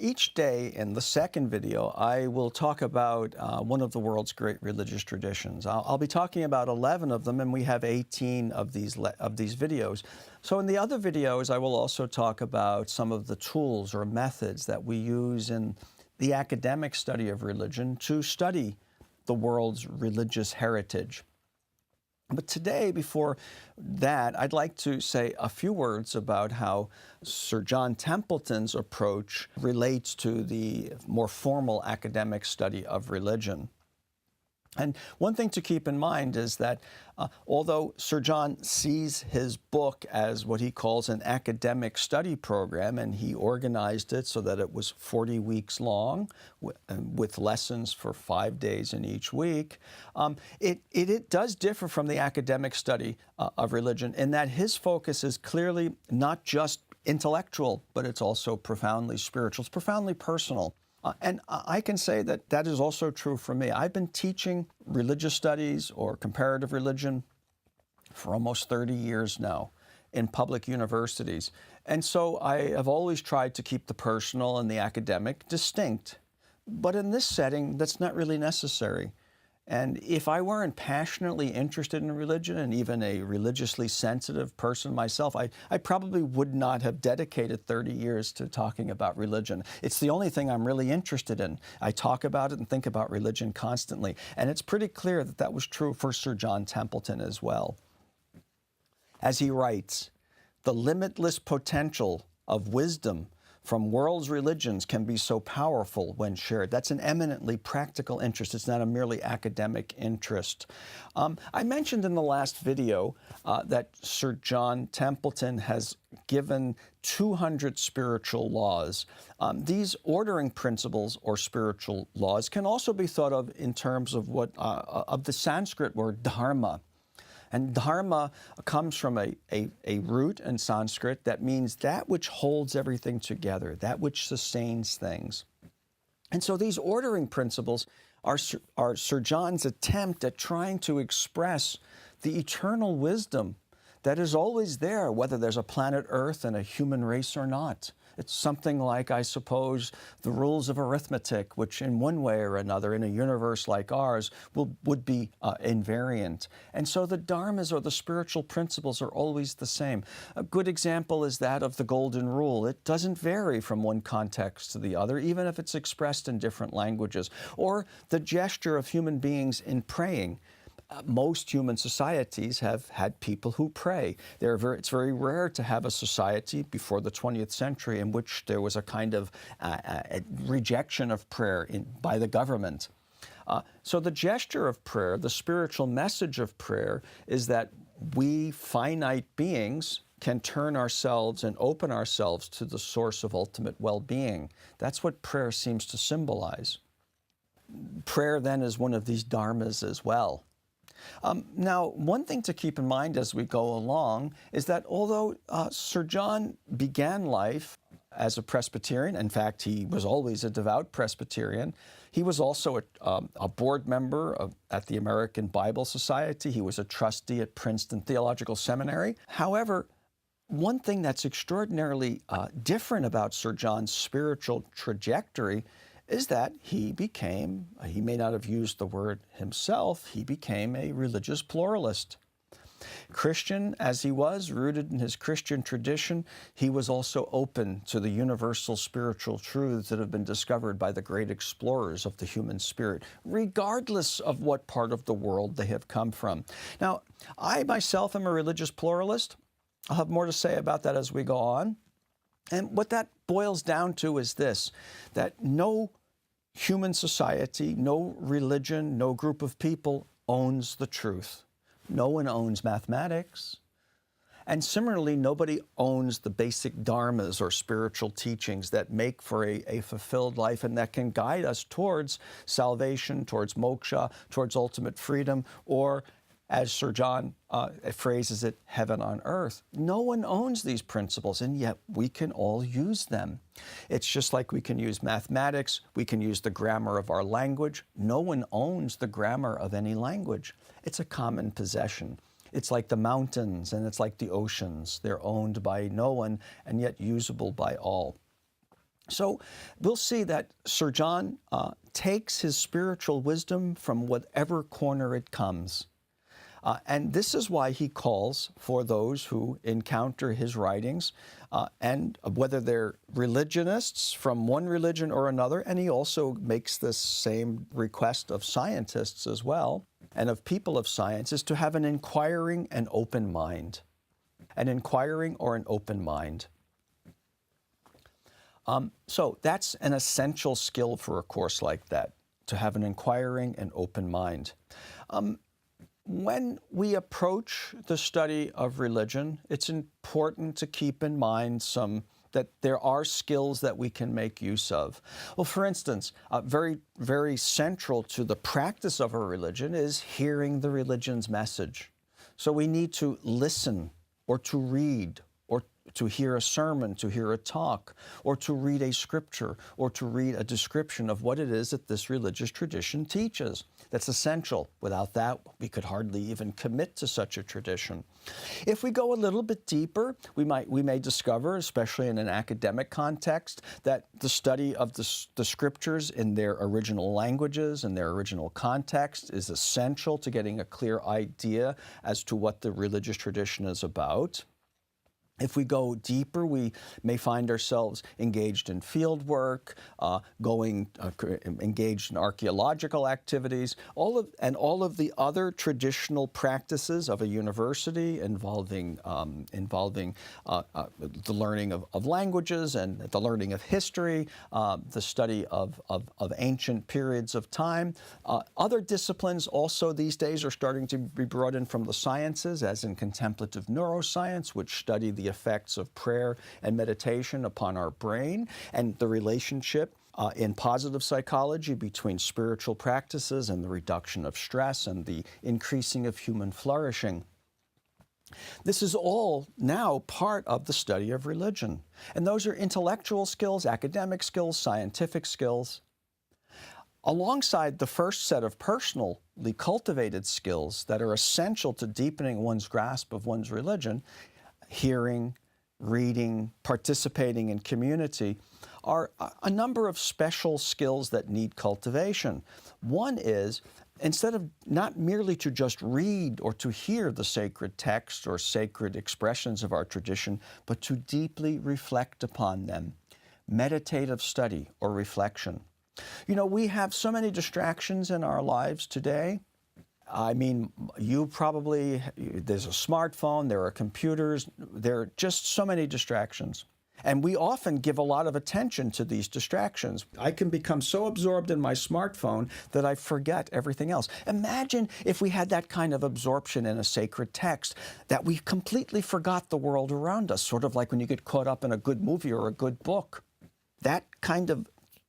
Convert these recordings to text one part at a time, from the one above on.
Each day in the second video, I will talk about one of the world's great religious traditions. I'll be talking about 11 of them, and we have 18 of these videos. So in the other videos, I will also talk about some of the tools or methods that we use in the academic study of religion to study the world's religious heritage. But today, before that, I'd like to say a few words about how Sir John Templeton's approach relates to the more formal academic study of religion. And one thing to keep in mind is that although Sir John sees his book as what he calls an academic study program, and he organized it so that it was 40 weeks long with lessons for 5 days in each week, it does differ from the academic study of religion in that his focus is clearly not just intellectual, but it's also profoundly spiritual. It's profoundly personal. And I can say that that is also true for me. I've been teaching religious studies or comparative religion for almost 30 years now in public universities. And so I have always tried to keep the personal and the academic distinct. But in this setting, that's not really necessary. And if I weren't passionately interested in religion and even a religiously sensitive person myself, I probably would not have dedicated 30 years to talking about religion. It's the only thing I'm really interested in. I talk about it and think about religion constantly. And it's pretty clear that that was true for Sir John Templeton as well. As he writes, "The limitless potential of wisdom from world's religions can be so powerful when shared." That's an eminently practical interest. It's not a merely academic interest. I mentioned in the last video that Sir John Templeton has given 200 spiritual laws. These ordering principles or spiritual laws can also be thought of in terms of of the Sanskrit word dharma. And dharma comes from a root in Sanskrit that means that which holds everything together, that which sustains things. And so these ordering principles are Sir John's attempt at trying to express the eternal wisdom that is always there, whether there's a planet Earth and a human race or not. It's something like, I suppose, the rules of arithmetic, which in one way or another, in a universe like ours, would be invariant. And so the dharmas or the spiritual principles are always the same. A good example is that of the Golden Rule. It doesn't vary from one context to the other, even if it's expressed in different languages. Or the gesture of human beings in praying. Most human societies have had people who pray. It's very rare to have a society before the 20th century in which there was a kind of a rejection of prayer by the government. So the gesture of prayer, the spiritual message of prayer, is that we finite beings can turn ourselves and open ourselves to the source of ultimate well-being. That's what prayer seems to symbolize. Prayer then is one of these dharmas as well. Now, one thing to keep in mind as we go along is that although Sir John began life as a Presbyterian, in fact, he was always a devout Presbyterian, he was also a board member at the American Bible Society. He was a trustee at Princeton Theological Seminary. However, one thing that's extraordinarily different about Sir John's spiritual trajectory is that he may not have used the word himself, he became a religious pluralist. Christian as he was, rooted in his Christian tradition, he was also open to the universal spiritual truths that have been discovered by the great explorers of the human spirit, regardless of what part of the world they have come from. Now, I myself am a religious pluralist. I'll have more to say about that as we go on. And what that boils down to is this, that no human society, no religion, no group of people owns the truth. No one owns mathematics. And similarly, nobody owns the basic dharmas or spiritual teachings that make for a fulfilled life and that can guide us towards salvation, towards moksha, towards ultimate freedom, or as Sir John phrases it, heaven on earth. No one owns these principles, and yet we can all use them. It's just like we can use mathematics, we can use the grammar of our language. No one owns the grammar of any language. It's a common possession. It's like the mountains and it's like the oceans. They're owned by no one and yet usable by all. So we'll see that Sir John takes his spiritual wisdom from whatever corner it comes. And this is why he calls for those who encounter his writings, and whether they're religionists from one religion or another, and he also makes this same request of scientists as well, and of people of science, is to have an inquiring and open mind. An inquiring or an open mind. So that's an essential skill for a course like that, to have an inquiring and open mind. When we approach the study of religion, it's important to keep in mind that there are skills that we can make use of. Well, for instance, very, very central to the practice of a religion is hearing the religion's message. So we need to listen, or to read, or to hear a sermon, to hear a talk, or to read a scripture, or to read a description of what it is that this religious tradition teaches. That's essential. Without that, we could hardly even commit to such a tradition. If we go a little bit deeper, we may discover, especially in an academic context, that the study of the scriptures in their original languages and their original context is essential to getting a clear idea as to what the religious tradition is about. If we go deeper, we may find ourselves engaged in field work, engaged in archaeological activities, all of the other traditional practices of a university involving the learning of languages and the learning of history, the study of ancient periods of time. Other disciplines also these days are starting to be brought in from the sciences, as in contemplative neuroscience, which study the effects of prayer and meditation upon our brain, and the relationship in positive psychology between spiritual practices and the reduction of stress and the increasing of human flourishing. This is all now part of the study of religion. And those are intellectual skills, academic skills, scientific skills. Alongside the first set of personally cultivated skills that are essential to deepening one's grasp of one's religion, hearing, reading, participating in community, are a number of special skills that need cultivation. One is, instead of not merely to just read or to hear the sacred text or sacred expressions of our tradition, but to deeply reflect upon them. Meditative study or reflection. You know, we have so many distractions in our lives today. I mean, there's a smartphone, there are computers, there are just so many distractions. And we often give a lot of attention to these distractions. I can become so absorbed in my smartphone that I forget everything else. Imagine if we had that kind of absorption in a sacred text, that we completely forgot the world around us, sort of like when you get caught up in a good movie or a good book. That kind of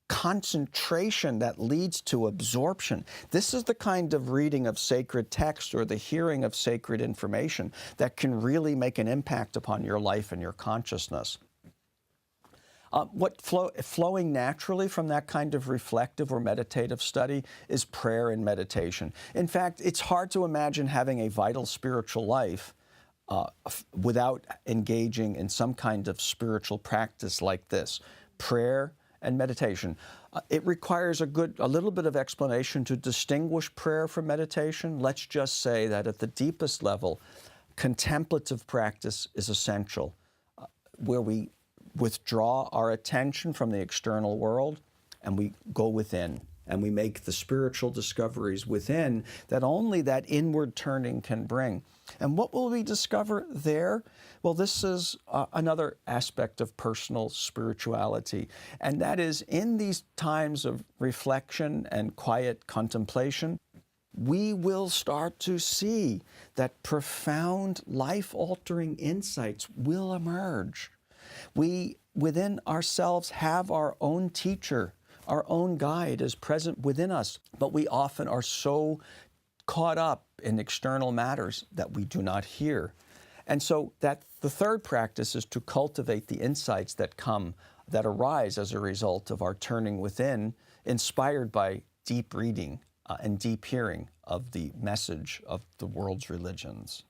concentration that leads to absorption. This is the kind of reading of sacred text or the hearing of sacred information that can really make an impact upon your life and your consciousness. Flowing naturally from that kind of reflective or meditative study is prayer and meditation. In fact, it's hard to imagine having a vital spiritual life without engaging in some kind of spiritual practice like this, prayer and meditation. It requires a little bit of explanation to distinguish prayer from meditation. Let's just say that at the deepest level, contemplative practice is essential, where we withdraw our attention from the external world and we go within and we make the spiritual discoveries within that only that inward turning can bring. And what will we discover there? Well, this is another aspect of personal spirituality, and that is, in these times of reflection and quiet contemplation, we will start to see that profound, life-altering insights will emerge. We, within ourselves, have our own teacher. Our own guide is present within us, but we often are so caught up in external matters that we do not hear. And so that the third practice is to cultivate the insights that arise as a result of our turning within, inspired by deep reading and deep hearing of the message of the world's religions.